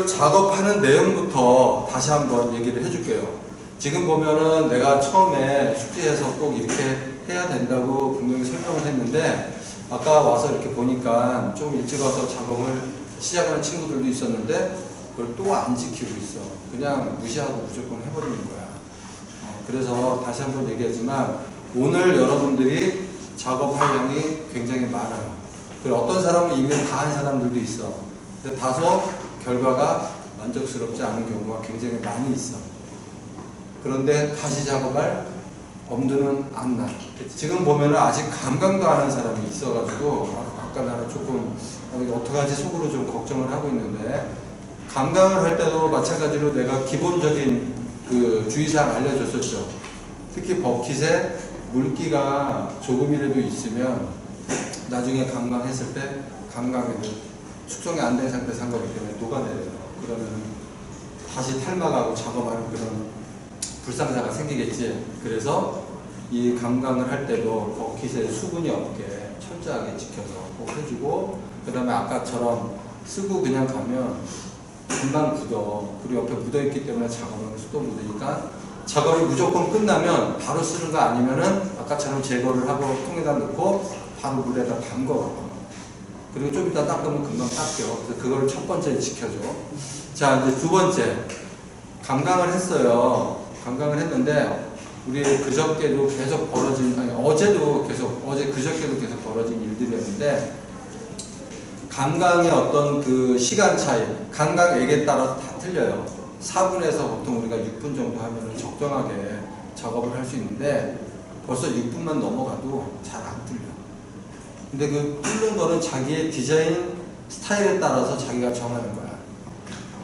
작업하는 내용부터 다시 한번 얘기를 해줄게요. 지금 보면은 내가 처음에 숙제에서 꼭 이렇게 해야 된다고 분명히 설명을 했는데, 아까 와서 이렇게 보니까 좀 일찍 와서 작업을 시작하는 친구들도 있었는데 그걸 또 안 지키고 있어. 그냥 무시하고 무조건 해버리는 거야. 그래서 다시 한번 얘기하지만 오늘 여러분들이 작업할 양이 굉장히 많아요. 그리고 어떤 사람은 이미 다 한 사람들도 있어. 근데 다소 결과가 만족스럽지 않은 경우가 굉장히 많이 있어. 그런데 다시 작업할 엄두는 안 나. 지금 보면은 아직 감강도 안 한 사람이 있어가지고 아까 나는 조금 어떡하지 속으로 좀 걱정을 하고 있는데, 감강을 할 때도 마찬가지로 내가 기본적인 그 주의사항 알려줬었죠. 특히 버킷에 물기가 조금이라도 있으면 나중에 감강했을 때 감강에도 숙성이 안 된 상태에서 한 거기 때문에 녹아내려요. 그러면 다시 탈막하고 작업하는 그런 불상사가 생기겠지. 그래서 이 감강을 할 때도 버킷에 수분이 없게 철저하게 지켜서 꼭 해주고, 그 다음에 아까처럼 쓰고 그냥 가면 금방 굳어. 그리고 옆에 묻어있기 때문에 작업하면서 또 묻으니까 작업이 무조건 끝나면 바로 쓰는 거 아니면은 아까처럼 제거를 하고 통에다 넣고 바로 물에다 담궈. 그리고 좀 이따 닦으면 금방 닦여. 그래서 그거를 첫 번째 지켜줘. 자, 이제 두 번째. 감강을 했어요. 감강을 했는데 우리 그저께도 계속 벌어진, 아니 어제도 계속, 어제 그저께도 계속 벌어진 일들이었는데, 감강의 어떤 그 시간 차이, 감강액에 따라서 다 틀려요. 4분에서 보통 우리가 6분 정도 하면 적정하게 작업을 할 수 있는데 벌써 6분만 넘어가도 잘 안 뚫려. 근데 그 뚫는 거는 자기의 디자인 스타일에 따라서 자기가 정하는 거야.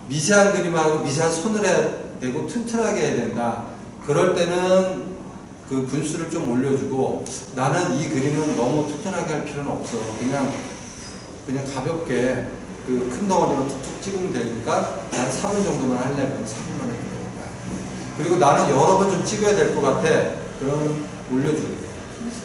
미세한 그림하고 미세한 손을 해야 되고 튼튼하게 해야 된다. 그럴 때는 그 분수를 좀 올려주고, 나는 이 그림은 너무 튼튼하게 할 필요는 없어. 그냥 가볍게 그 큰 덩어리로 툭툭 찍으면 되니까 난 4분 정도만 하려면 4분만 해도 되니까. 그리고 나는 여러 번 좀 찍어야 될 것 같아. 그러면 올려주게 돼.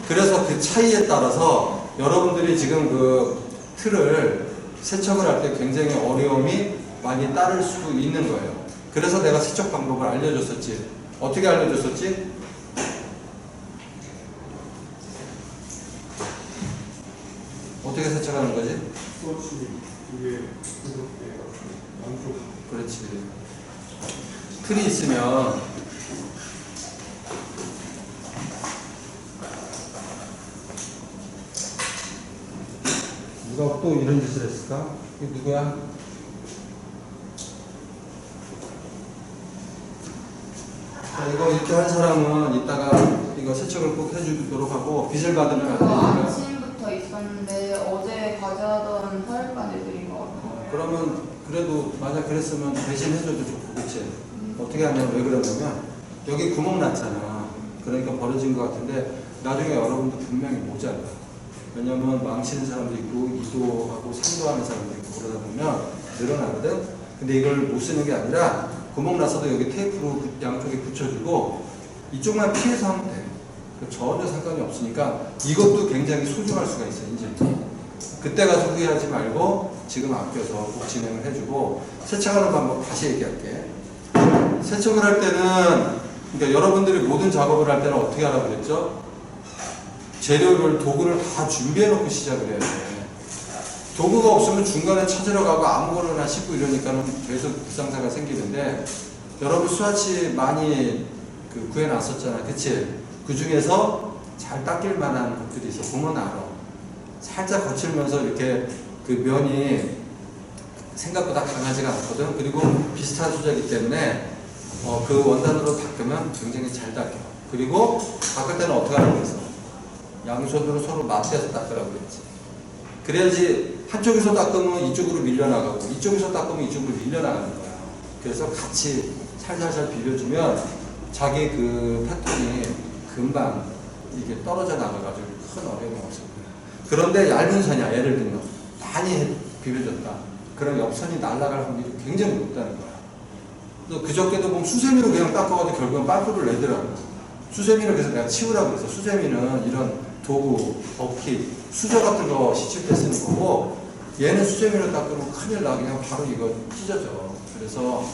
그래서 그 차이에 따라서 여러분들이 지금 그 틀을 세척을 할 때 굉장히 어려움이 많이 따를 수 있는 거예요. 그래서 내가 세척 방법을 알려줬었지. 어떻게 알려줬었지? 어떻게 세척하는 거지? 그렇지. 틀이 있으면 누가 또 이런 짓을 했을까? 이게 누구야? 자, 이거 이렇게 한 사람은 이따가 이거 세척을 꼭 해주도록 하고, 빚을 받으면 안 되니까. 아침부터 있었는데 어제 가져가던 사육관 애들인 것 같아요. 그러면 그래도 만약 그랬으면 대신 해줘도 좋고, 그치? 어떻게 하냐면, 왜 그러냐면 여기 구멍 났잖아. 그러니까 벌어진 것 같은데 나중에 여러분도 분명히 모자라. 왜냐면 망치는 사람도 있고 2도하고 3도 하는 사람도 있고 그러다 보면 늘어나거든. 근데 이걸 못 쓰는 게 아니라 구멍 나서도 여기 테이프로 양쪽에 붙여주고 이쪽만 피해서 하면 돼. 전혀 상관이 없으니까 이것도 굉장히 소중할 수가 있어. 이제 그때 가서 후회하지 말고 지금 아껴서 꼭 진행을 해주고, 세척하는 방법 다시 얘기할게. 세척을 할 때는, 그러니까 여러분들이 모든 작업을 할 때는 어떻게 하라고 그랬죠? 재료를, 도구를 다 준비해 놓고 시작을 해야 돼. 도구가 없으면 중간에 찾으러 가고 아무거나 씻고 이러니까는 계속 불상사가 생기는데, 여러분 스와치 많이 구해놨었잖아. 그치? 그 중에서 잘 닦일 만한 것들이 있어. 보면 알아. 살짝 거칠면서 이렇게 그 면이 생각보다 강하지가 않거든. 그리고 비슷한 소재이기 때문에 그 원단으로 닦으면 굉장히 잘 닦여. 그리고 닦을 때는 어떻게 하라고 그랬어? 양손으로 서로 맞대서 닦으라고 그랬지. 그래야지 한쪽에서 닦으면 이쪽으로 밀려나가고 이쪽에서 닦으면 이쪽으로 밀려나가는 거야. 그래서 같이 살살살 비벼주면 자기 그 패턴이 금방 이게 떨어져 나가가지고 큰 어려움이 없을 거야. 그런데 얇은 선이야. 예를 들면 많이 비벼줬다. 그럼 옆선이 날아갈 확률이 굉장히 높다는 거야. 또 그저께도 보면 수세미로 그냥 닦아가지고 결국은 빠꾸를 내더라고. 수세미를 그래서 내가 치우라고 그랬어. 수세미는 이런 도구, 버킷, 수저 같은 거 씻을 때 쓰는 거고, 얘는 수세미로 닦으면 큰일 나. 그냥 바로 이거 찢어져. 그래서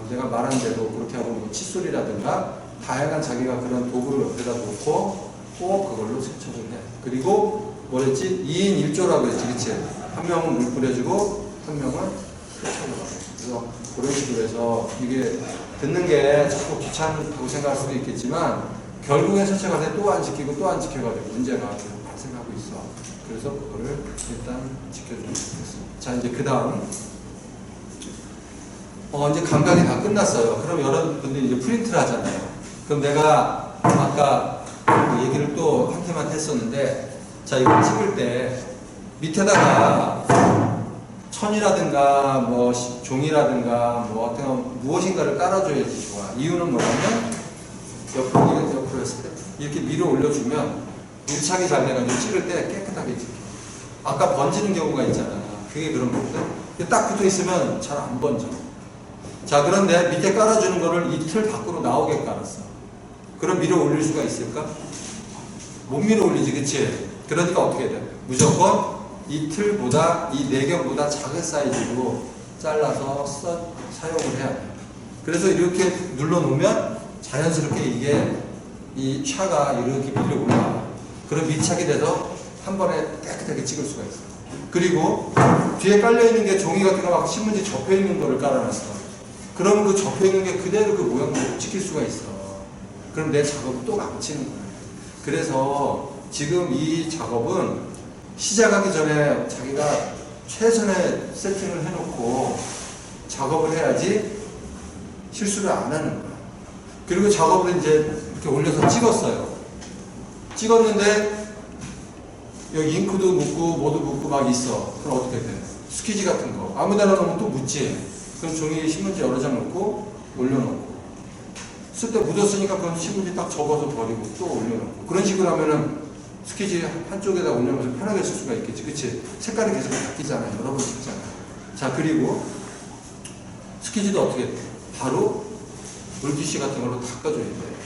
내가 말한 대로 그렇게 하고 뭐 칫솔이라든가 다양한 자기가 그런 도구를 옆에다 놓고 꼭 그걸로 세척을 해. 그리고 뭐랬지? 2인 1조라고 했지, 그치? 한 명은 물 뿌려주고 한 명은 세척을 하고. 그래서 그런 식으로 해서 이게 듣는 게 자꾸 귀찮다고 생각할 수도 있겠지만 결국엔 세척할 때 또 안 지키고 또 안 지켜가지고 문제가 계속 발생하고 있어. 그래서 그거를 일단 지켜주면 좋겠습니다. 자, 이제 그 다음 이제 감각이 다 끝났어요. 그럼 여러분들이 이제 프린트를 하잖아요. 그럼 내가 아까 그 얘기를 또 한테만 했었는데, 자, 이거 찍을 때 밑에다가 천이라든가 뭐 종이라든가 뭐 어떤 무엇인가를 깔아줘야지 좋아. 이유는 뭐냐면 옆으로 했을 때 이렇게 밀어 올려주면 밀착이 잘 돼가지고 찍을 때 깨끗하게 찍혀. 아까 번지는 경우가 있잖아. 그게 그런 거거든. 딱 붙어 있으면 잘 안 번져. 자, 그런데 밑에 깔아주는 거를 이 틀 밖으로 나오게 깔았어. 그럼 밀어 올릴 수가 있을까? 못 밀어 올리지, 그치? 그러니까 어떻게 돼? 무조건 이 틀보다, 이 내경보다 작은 사이즈로 잘라서 사용을 해야 돼. 그래서 이렇게 눌러놓으면 자연스럽게 이게 이 샤가 이렇게 밀려 올라와. 그럼 밀착이 돼서 한 번에 깨끗하게 찍을 수가 있어. 그리고 뒤에 깔려있는 게 종이 같은 거 막 신문지 접혀있는 거를 깔아놨어. 그럼 그 접혀있는 게 그대로 그 모양대로 찍힐 수가 있어. 그럼 내 작업은 또 망치는 거야. 그래서 지금 이 작업은 시작하기 전에 자기가 최선의 세팅을 해놓고 작업을 해야지 실수를 안 하는 거야. 그리고 작업을 이제 이렇게 올려서 찍었어요. 찍었는데 여기 잉크도 묻고 뭐도 묻고 막 있어. 그럼 어떻게 돼? 스키지 같은 거 아무 데나 놓으면 또 묻지. 그럼 종이 신문지 여러 장 놓고 올려놓고 쓸 때 묻었으니까 그럼 신문지 딱 접어서 버리고 또 올려놓고 그런 식으로 하면은 스키지 한쪽에다 올려놓으면 편하게 쓸 수가 있겠지. 그치? 색깔이 계속 바뀌잖아요. 여러 번 찍잖아요. 자, 그리고 스키지도 어떻게 돼? 바로 물티슈 같은 걸로 닦아줘야 돼.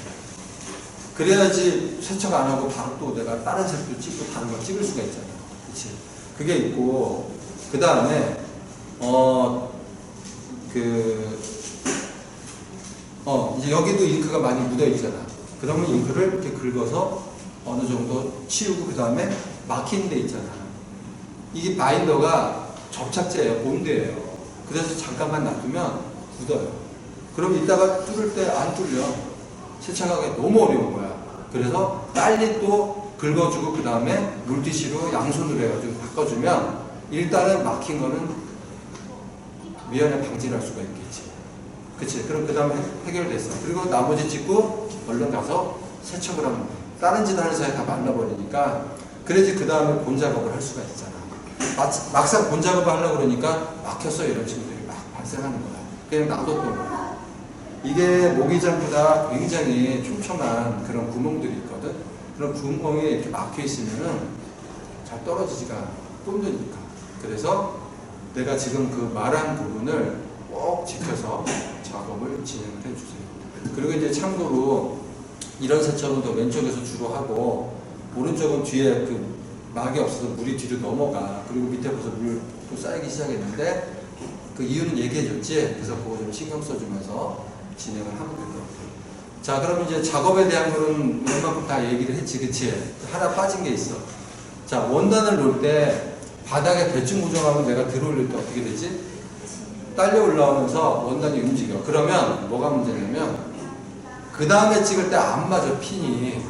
그래야지 세척 안 하고 바로 또 내가 다른 색도 찍고 다른 거 찍을 수가 있잖아. 그치? 그게 있고, 그 다음에, 이제 여기도 잉크가 많이 묻어 있잖아. 그러면 잉크를 이렇게 긁어서 어느 정도 치우고, 그 다음에 막힌 데 있잖아. 이게 바인더가 접착제예요. 본드예요. 그래서 잠깐만 놔두면 굳어요. 그럼 이따가 뚫을 때 안 뚫려. 세척하기 너무 어려운 거야. 그래서 빨리 또 긁어주고 그 다음에 물티슈로 양손으로 해가지고 바꿔주면 일단은 막힌 거는 미연에 방지를 할 수가 있겠지. 그치? 그럼 그 다음에 해결됐어. 그리고 나머지 찍고 얼른 가서 세척을 하면 돼. 다른 짓 하는 사이에 다 말라버리니까 그래야지 그 다음에 본 작업을 할 수가 있잖아. 막상 본 작업을 하려고 그러니까 막혔어. 이런 친구들이 막 발생하는 거야. 그냥 놔뒀던 거야. 이게 모기장보다 굉장히 촘촘한 그런 구멍들이 있거든. 그런 구멍이 이렇게 막혀 있으면은 잘 떨어지지가 뿜으니까. 그래서 내가 지금 그 말한 부분을 꼭 지켜서 작업을 진행을 해주세요. 그리고 이제 참고로 이런 세척은 더 왼쪽에서 주로 하고 오른쪽은 뒤에 그 막이 없어서 물이 뒤로 넘어가. 그리고 밑에 벌써 물 또 쌓이기 시작했는데 그 이유는 얘기해줬지. 그래서 그거 좀 신경 써주면서 진행을 하면 될 것 같아요. 자, 그럼 이제 작업에 대한 거는 웬만큼 다 얘기를 했지, 그치? 하나 빠진 게 있어. 자, 원단을 놓을 때 바닥에 대충 고정하면 내가 들어올릴 때 어떻게 되지? 딸려 올라오면서 원단이 움직여. 그러면 뭐가 문제냐면 그 다음에 찍을 때 안 맞아, 핀이.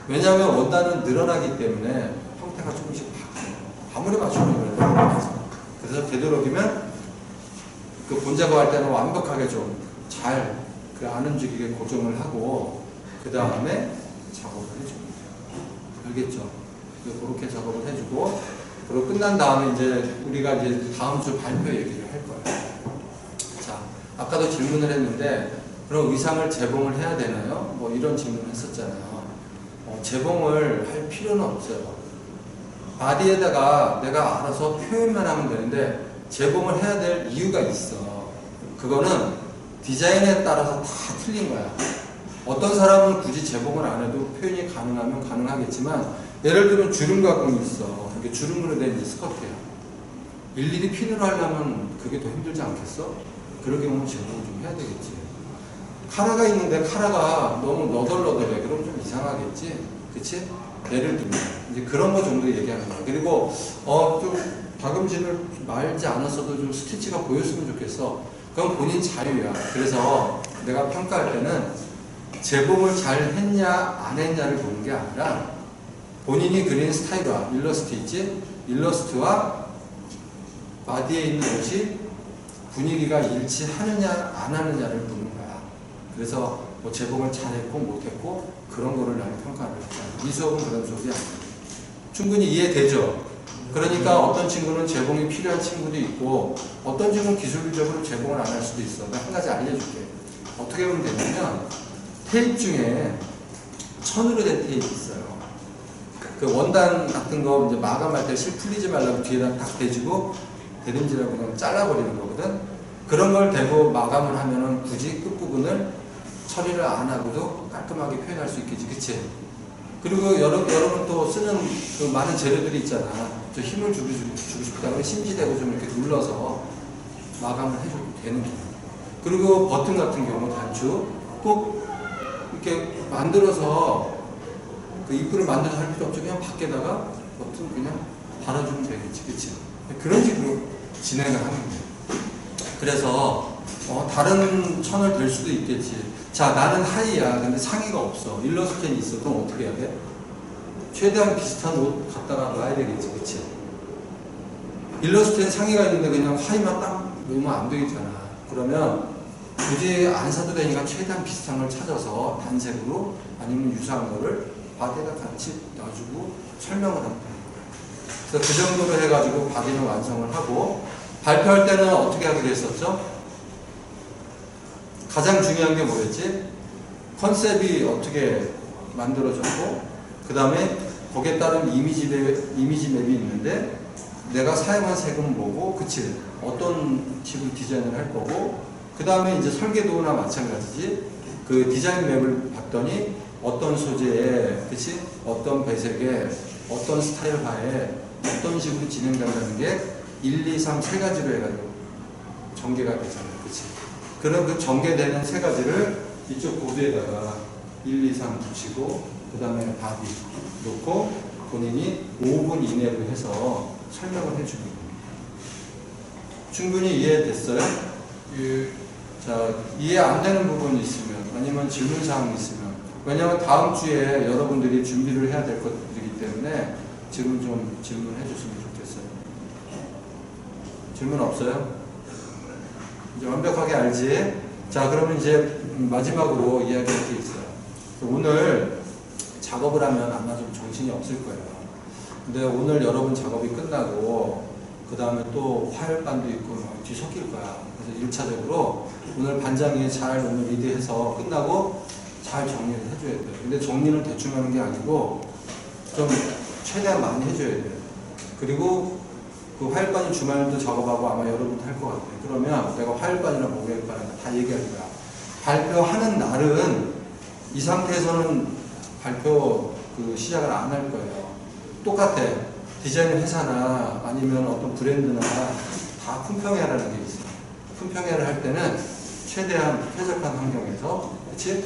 왜냐하면 원단은 늘어나기 때문에 형태가 조금씩 바뀌어요. 아무리 맞추면 그래도 안 맞아. 그래서 되도록이면 그 본작업할 때는 완벽하게 좀 잘 그 안 움직이게 고정을 하고 그 다음에 작업을 해줍니다. 알겠죠? 그렇게 작업을 해주고 그리고 끝난 다음에 이제 우리가 이제 다음 주 발표 얘기를 할 거예요. 자, 아까도 질문을 했는데 그럼 의상을 재봉을 해야 되나요? 뭐 이런 질문을 했었잖아요. 재봉을 할 필요는 없어요. 바디에다가 내가 알아서 표현만 하면 되는데 재봉을 해야 될 이유가 있어. 그거는 디자인에 따라서 다 틀린 거야. 어떤 사람은 굳이 재봉을 안 해도 표현이 가능하면 가능하겠지만 예를 들면 주름 가공이 있어. 이게 주름으로 된 스커트야. 일일이 핀으로 하려면 그게 더 힘들지 않겠어? 그럴 경우는 제공을 좀 해야 되겠지. 카라가 있는데 카라가 너무 너덜너덜해. 그럼 좀 이상하겠지? 그치? 예를 들면 이제 그런 거 정도 얘기하는 거야. 그리고 좀 다금질을 말지 않았어도 좀 스티치가 보였으면 좋겠어. 그건 본인 자유야. 그래서 내가 평가할 때는 재봉을 잘 했냐 안 했냐를 보는 게 아니라 본인이 그린 스타일과 일러스트 있지? 일러스트와 바디에 있는 옷이 분위기가 일치하느냐 안 하느냐를 보는 거야. 그래서 뭐 재봉을 잘했고 못했고 그런 거를 나는 평가를 했잖아. 이 수업은 그런 수업이 아니야. 충분히 이해되죠? 그러니까 어떤 친구는 재봉이 필요한 친구도 있고 어떤 친구는 기술적으로 재봉을 안 할 수도 있어. 내가 한 가지 알려줄게. 어떻게 보면 되냐면 테이프 중에 천으로 된 테이프 있어요. 그 원단 같은 거 이제 마감할 때 실 풀리지 말라고 뒤에다 딱 대주고 대림질하고 그냥 잘라버리는 거거든. 그런 걸 대고 마감을 하면은 굳이 끝부분을 처리를 안 하고도 깔끔하게 표현할 수 있겠지, 그치? 그리고 여러분 또 쓰는 그 많은 재료들이 있잖아. 좀 힘을 주고 싶다. 그러면 심지대고 좀 이렇게 눌러서 마감을 해줘도 되는 거야. 그리고 버튼 같은 경우 단추 꼭 이렇게 만들어서 그 입구를 만들어서 할 필요 없죠. 그냥 밖에다가 버튼 그냥 달아주면 되겠지, 그치? 그런 식으로 진행을 하는 거예요. 그래서 다른 천을 댈 수도 있겠지. 자, 나는 하이야. 근데 상의가 없어. 일러스트는 있어. 그럼 어떻게 해야 돼? 최대한 비슷한 옷 갖다가 놔야 되겠지, 그치? 일러스트에 상의가 있는데 그냥 하이만 딱 놓으면 안 되겠잖아. 그러면 굳이 안 사도 되니까 최대한 비슷한 걸 찾아서 단색으로 아니면 유사한 거를 바디에다 같이 놔주고 설명을 하는 거야. 그래서 그 정도로 해가지고 바디는 완성을 하고 발표할 때는 어떻게 하기로 했었죠? 가장 중요한 게 뭐였지? 컨셉이 어떻게 만들어졌고 그 다음에 거기에 따른 이미지 맵이 있는데 내가 사용한 색은 뭐고 그치? 어떤 식으로 디자인을 할 거고 그 다음에 이제 설계도나 마찬가지지 그 디자인 맵을 봤더니 어떤 소재에 그치? 어떤 배색에 어떤 스타일화에 어떤 식으로 진행된다는 게 1, 2, 3 세 가지로 해가지고 전개가 되잖아요. 그치? 그런 그 전개되는 세 가지를 이쪽 보드에다가 1, 2, 3 붙이고 그 다음에 바디 놓고 본인이 5분 이내로 해서 설명을 해주는 겁니다. 충분히 이해됐어요? 자, 이해 안 되는 부분이 있으면 아니면 질문사항이 있으면 왜냐하면 다음 주에 여러분들이 준비를 해야 될 것들이기 때문에 지금 좀 질문해 줬으면 좋겠어요. 질문 없어요? 이제 완벽하게 알지? 자, 그러면 이제 마지막으로 이야기할 게 있어요. 오늘 작업을 하면 아마 좀 정신이 없을 거예요. 근데 오늘 여러분 작업이 끝나고 그 다음에 또 화열반도 있고 뒤섞일 거야. 그래서 1차적으로 오늘 반장이 잘 오늘 리드해서 끝나고 잘 정리를 해줘야 돼요. 근데 정리는 대충 하는 게 아니고 좀 최대한 많이 해줘야 돼요. 그리고 그 화열반이 주말도 작업하고 아마 여러분도 할 것 같아요. 그러면 내가 화열반이랑 목요일반이랑 다 얘기할 거야. 발표하는 날은 이 상태에서는 발표 그 시작을 안 할 거예요. 똑같아. 디자인 회사나 아니면 어떤 브랜드나 다 품평회라는 게 있어요. 품평회를 할 때는 최대한 쾌적한 환경에서 그치?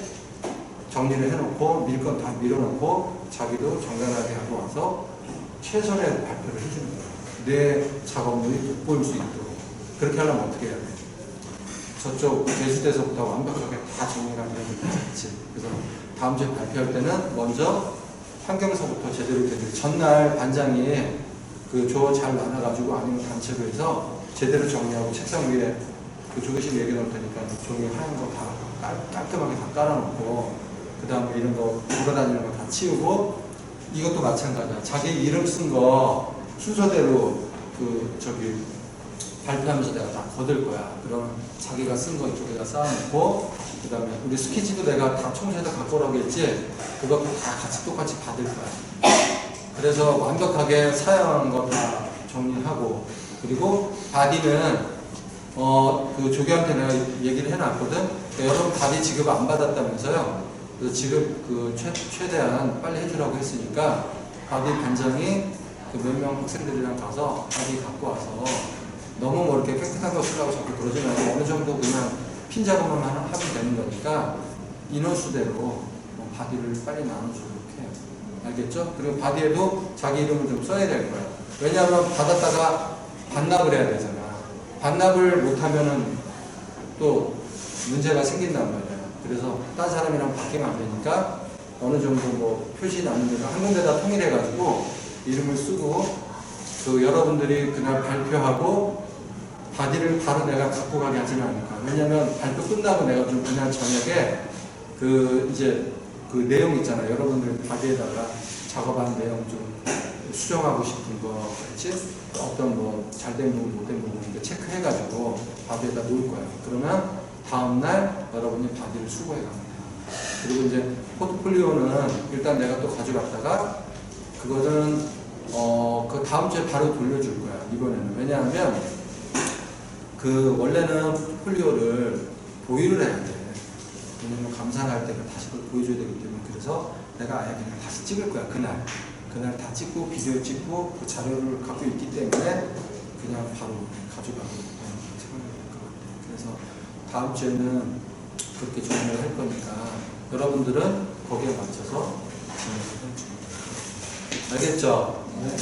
정리를 해놓고 밀 건 다 밀어놓고 자기도 정갈하게 하고 와서 최선의 발표를 해주는 거예요. 내 작업물이 돋보일 수 있도록. 그렇게 하려면 어떻게 해야 돼? 저쪽 제주대에서부터 완벽하게 다 정리가 되어야겠지. 그래서 다음 주에 발표할 때는 먼저 환경서부터 제대로 되는 전날 반장이 그 조 잘 나눠가지고 아니면 단체로 해서 제대로 정리하고 책상 위에 그 조교실 얘기 넣을 테니까 종이 하얀 거 다 깔끔하게 다 깔아놓고 그 다음에 이런 거 돌아다니는 거 다 치우고 이것도 마찬가지야. 자기 이름 쓴 거 순서대로 그 저기 발표하면서 내가 다 거들 거야. 그럼 자기가 쓴 거 이쪽에다 쌓아놓고 그 다음에 우리 스케치도 내가 다 청소해서 갖고 오라고 했지 그거 다 같이 똑같이 받을 거야. 그래서 완벽하게 사용한 거 다 정리하고 그리고 바디는 그 조교한테 내가 얘기를 해놨거든. 그러니까 여러분 바디 지급 안 받았다면서요. 그래서 지급 그 최대한 빨리 해주라고 했으니까 바디 반장이 그 몇 명 학생들이랑 가서 바디 갖고 와서 너무 뭐 이렇게 깨끗한 거 쓰려고 자꾸 그러지 말고 어느 정도 그냥 핀 작업만 하면 되는 거니까 인원수대로 뭐 바디를 빨리 나눠주도록 해요. 알겠죠? 그리고 바디에도 자기 이름을 좀 써야 될 거예요. 왜냐하면 받았다가 반납을 해야 되잖아. 반납을 못하면은 또 문제가 생긴단 말이야. 그래서 딴 사람이랑 바뀌면 안 되니까 어느 정도 뭐 표시 나는 데가 한 군데다 통일해가지고 이름을 쓰고 그 여러분들이 그날 발표하고 바디를 바로 내가 갖고 가게 하지는 않을까. 왜냐면 발표 끝나고 내가 좀 그날 저녁에 그 이제 그 내용 있잖아요. 여러분들 바디에다가 작업한 내용 좀 수정하고 싶은 거, 그렇지? 어떤 뭐 잘된 부분, 못된 부분 이렇게 체크해가지고 바디에다 놓을 거예요. 그러면 다음날 여러분이 바디를 수거해 갑니다. 그리고 이제 포트폴리오는 일단 내가 또 가져갔다가 그거는 그 다음 주에 바로 돌려줄 거야. 이번에는. 왜냐하면 그 원래는 포트폴리오를 보유를 해야 돼. 왜냐면 감사할 때가 다시 그걸 보여줘야 되기 때문에. 그래서 내가 아예 그냥 다시 찍을 거야. 그날 다 찍고 비디오 찍고 그 자료를 갖고 있기 때문에 그냥 바로 가져가고 생각할 것 같아요. 그래서 다음 주에는 그렇게 조언을 할 거니까 여러분들은 거기에 맞춰서 진행을 해주세요. 알겠죠?